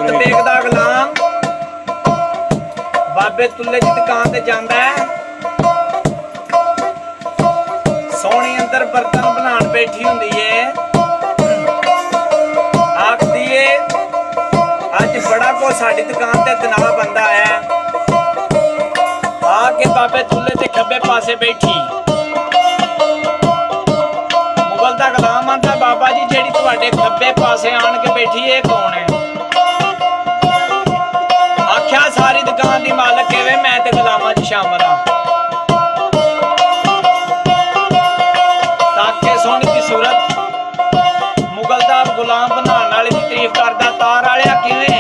ਸੁਰਤ ਵੇਖਦਾ ਗੁਲਾਮ ਬਾਬੇ ਤੁੱਲੇ ਦੀ ਦੁਕਾਨ ਤੇ ਜਾਂਦਾ ਹੈ। ਸੋਹਣੀ ਅੰਦਰ ਬਰਤਨ ਬਣਾਉਣ ਬੈਠੀ ਹੁੰਦੀ ਏ। ਆਖਦੀ ਏ ਅੱਜ ਬੜਾ ਕੋ ਸਾਡੀ ਦੁਕਾਨ ਤੇ ਤਨਾਅ ਬੰਦਾ ਆਇਆ। ਆ ਕੇ ਬਾਬੇ ਤੁੱਲੇ ਤੇ ਖੱਬੇ ਪਾਸੇ ਬੈਠੀ। ਮੁਗਲ ਦਾ ਗੁਲਾਮ ਆਂਦਾ ਬਾਬਾ ਜੀ ਜਿਹੜੀ ਤੁਹਾਡੇ ਖੱਬੇ ਪਾਸੇ ਆਣ ਕੇ ਬੈਠੀ ਇਹ ਕੌਣ ਹੈ? ਆਖਿਆ ਸਾਰੀ ਦੁਕਾਨ ਦੀ ਮਾਲਕ ਕਿਵੇਂ ਮੈਂ ਤੇ ਗੁਲਾਮਾਂ 'ਚ ਸ਼ਾਮਲ ਆ। ਤਾਕੇ ਸੋਹਣੀ ਦੀ ਸੂਰਤ ਮੁਗਲ ਦਾ ਗੁਲਾਮ ਬਣਾਉਣ ਵਾਲੇ ਦੀ ਤਾਰੀਫ ਕਰਦਾ। ਤਾਰ ਵਾਲਿਆ ਕਿਵੇਂ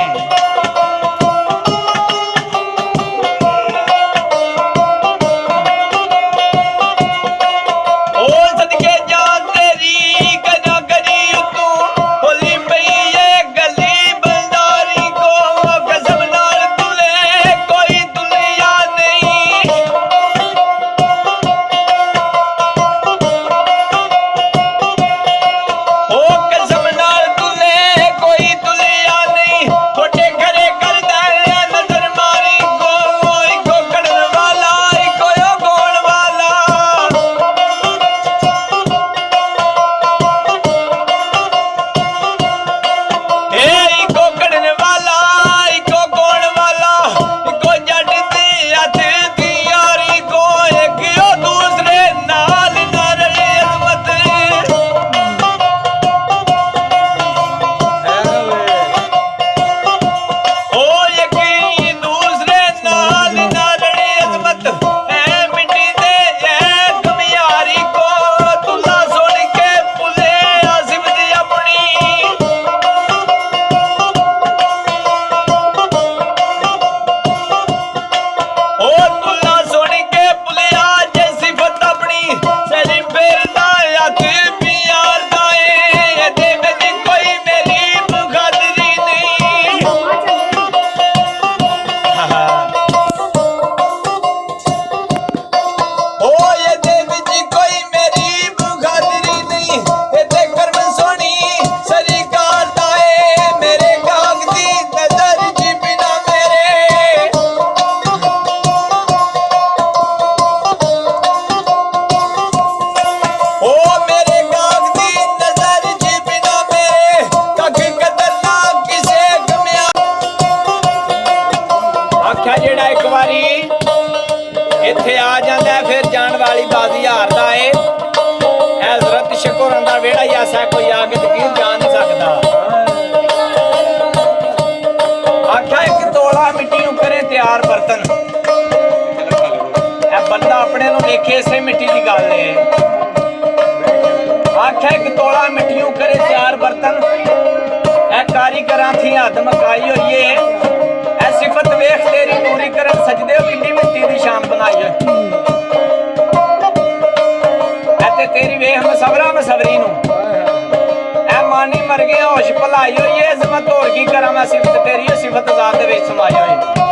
ਇੱਥੇ ਆ ਜਾਂਦਾ ਫਿਰ ਜਾਣ ਵਾਲੀ ਬਾਜ਼ੀ ਹਾਰਦਾ ਏ। ਹਜ਼ਰਤ ਸ਼ੁਕਰਾਂ ਦਾ ਵਿਹੜਾ ਹੀ ਐਸਾ ਕੋਈ ਆ ਕੇ ਤਕੀਰ ਜਾ ਨਹੀਂ ਸਕਦਾ। ਆਖਿਆ ਇੱਕ ਤੋਲਾ ਮਿੱਟੀ ਨੂੰ ਕਰੇ ਤਿਆਰ ਬਰਤਨ। ਇਹ ਬੰਦਾ ਆਪਣੇ ਨੂੰ ਵੇਖੇ ਇਸੇ ਮਿੱਟੀ ਦੀ ਗੱਲ ਏ। ਆਖਿਆ ਇੱਕ ਤੋਲਾ ਮਿੱਟੀ ਨੂੰ ਕਰੇ ਤਿਆਰ ਬਰਤਨ। ਇਹ ਕਾਰੀਗਰਾਂ ਥੀ ਹੱਦ ਮਕਾਈ ਹੋਈ ਏ। ਸਿਫਤ ਵੇਖ ਤੇਰੀ ਨੂਰੀ ਕਰਨ ਸਜਦੇ ਹੋ ਕਿੰਨੀ ਮਿੱਟੀ ਦੀ ਸ਼ਾਨ ਬਣਾਈ ਹੈ। ਤੇ ਤੇਰੀ ਵੇਖ ਮਸਵਰਾ ਮਸਵਰੀ ਨੂੰ ਐ ਮਾਨੀ ਮਰ ਗਿਆ ਹੋਸ਼ ਭਲਾਈ ਹੋਈ ਏ। ਜ਼ਮਤ ਹੋਰ ਕੀ ਕਰਾਂ ਮੈਂ ਸਿਫਤ ਤੇਰੀ ਸਿਫਤ ਜ਼ਾਤ ਦੇ ਵਿੱਚ ਸਮਾਈ ਹੋਈ।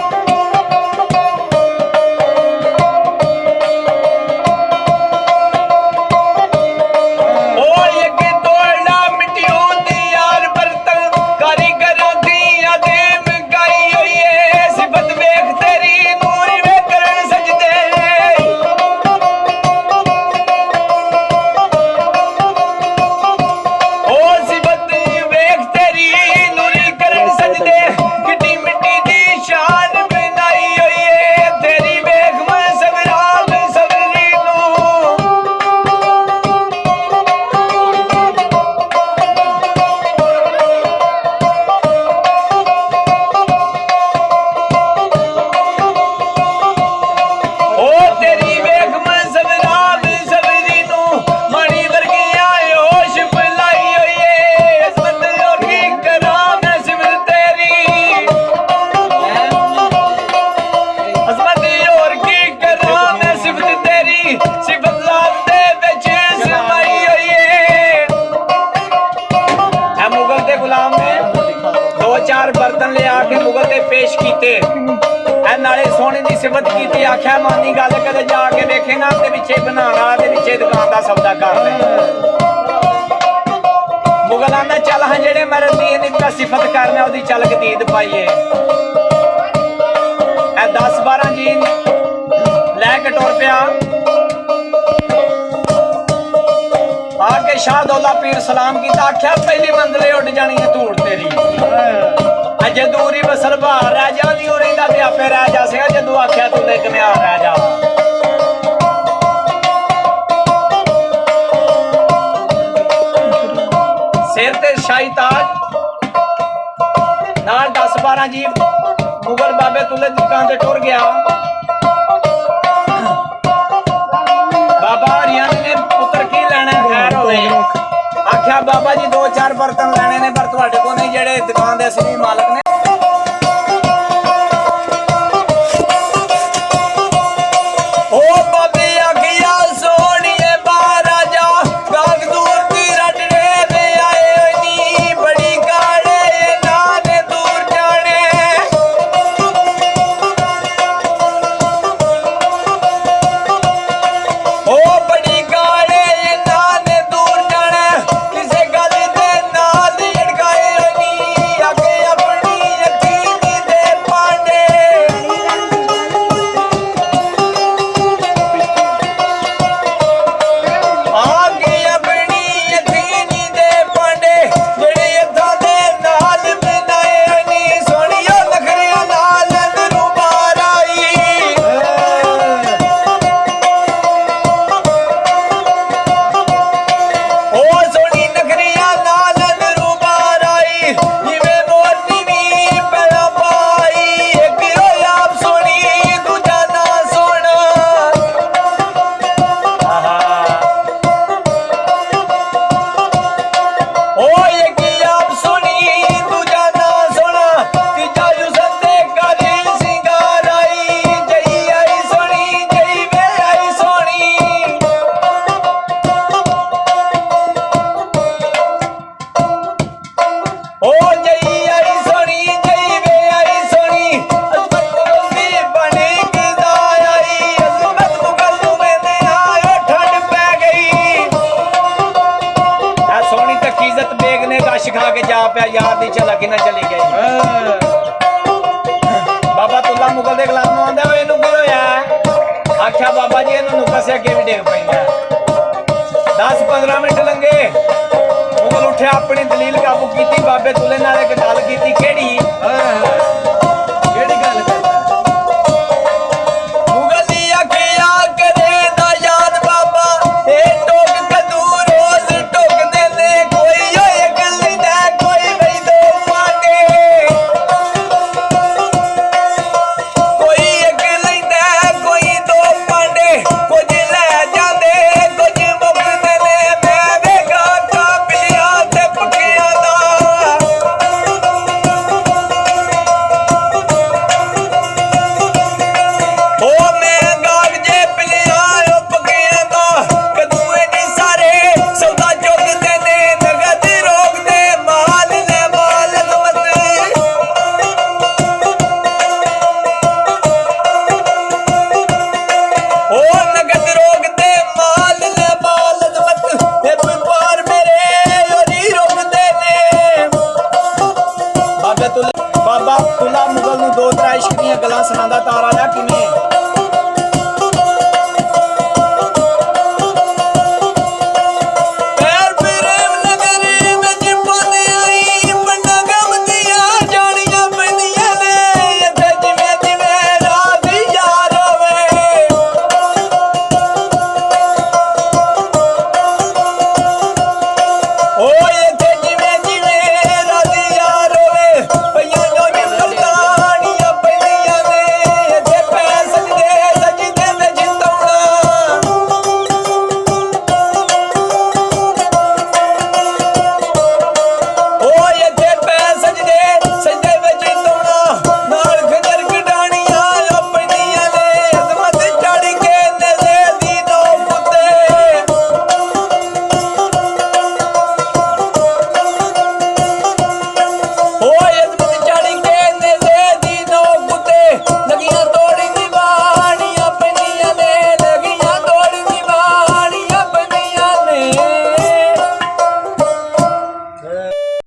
बर्तन ले आके मुगल ते पेश कीते नाले सोने की सिफत की। आख्या मानी गल कदे जाके देखेगा ते पिछे बनाने वाला ते पिछे दुकान का सौदा कर ले। ਮੁਗਲਾਂ ਦਾ ਚੱਲ ਹਾਂ ਜਿਹੜੇ ਮਰਨ ਦੀ ਨਹੀਂ ਪਿਆ ਸਿਫਤ ਕਰਨਾ ਉਹਦੀ ਚੱਲ ਗਦੀਦ ਪਾਈਏ। ਇਹ 10-12 ਜੀ ਲੈ ਕੇ ਟੁਰ ਪਿਆ ਆ ਕੇ शाह दौला पीर सलाम की आख्या पहली मंजिले उड़ जानी है धूड़ तेरी अजे दूरी बसल बाहर रह जाती हो रही ते आपे रह जा सेगा जदू आख्या तू एक म्यार रह जा। सिर ते शाही ताज नाल 10-12 जी मुगल बाबे तुले दुकान ते टुर गया। बाबा हरियाणा ने पुत्र की लेना खैर होवे आख्या बाबा जी 2-4 बर्तन लेने ने पर तुहाडे को नहीं जेड़े दुकान दे असली मालक ने। ओ बाबे आखिया सोनिए बाहर आ जा गाग दूर की रटने में आए नी बड़ी काले नाने दूर जाने। ओ बड़ी काले नाने दूर जाने किसे गल दे नाल अड़काए नी आगे अपनी यकीनी दे पांडे। आगे अपनी यकीनी दे पांडे जेड़े अद्धा दे नाल बनाए नी सोनिया नखरिया नाल अंदरू बाहर आई। ओ सोनी नखरिया नाल अंदरू बाहर आई जिवें मोरनी वी पैदा पाई एक रोया आप सोनी दूजा ना सोना। आहा ओ यकी आप सुनी दूजा ना सुना तीजा युसन दे करी सिंगार आई जई आई सोनी जई वे आई सोनी। ओ जई आई सोनी जई वे आई सोनी अजमत मुगल दी बनी किदा आई अजमत मुगल में ने आयो ठंड पै गई। सोनी तक इज्जत बेग ने गश खा के जा पिया यार दी चला कि ना चली गई। बाबा तुला मुगल दे गुलाम नूं आंदा इनू की होया आख्या बाबा जी इनू नुक्का से अगे भी डेग पैंदा। 10-15 मिनट लंघे मुगल उठे अपनी दलील काबू की बाबे तुले नाल एक गल की केड़ी गल मुगल आखिया करे दा याद बाबा ए टोक कदू रोज टोक दे ने कोई होए गल ना कोई वही दो पांडे कोई एक लैंदा कोई दो पांडे कुछ ले जांदे कुछ मुकदे ने मैं वेखा काबिलिया ते पक्कियां दा। ओ मैं गाग जे पिलिया पक्कियां दा कदूए नी सारे सौदा चुकदे ने नगद रोकदे माल ने माल मत। ओ नगद रोकदे माल ने माल मत ए व्यापार मेरे योरी रोकदे ने। बाबा तुला मुगल नूं 2-3 इश्क दीयां गल्लां सुणांदा तार आया किवें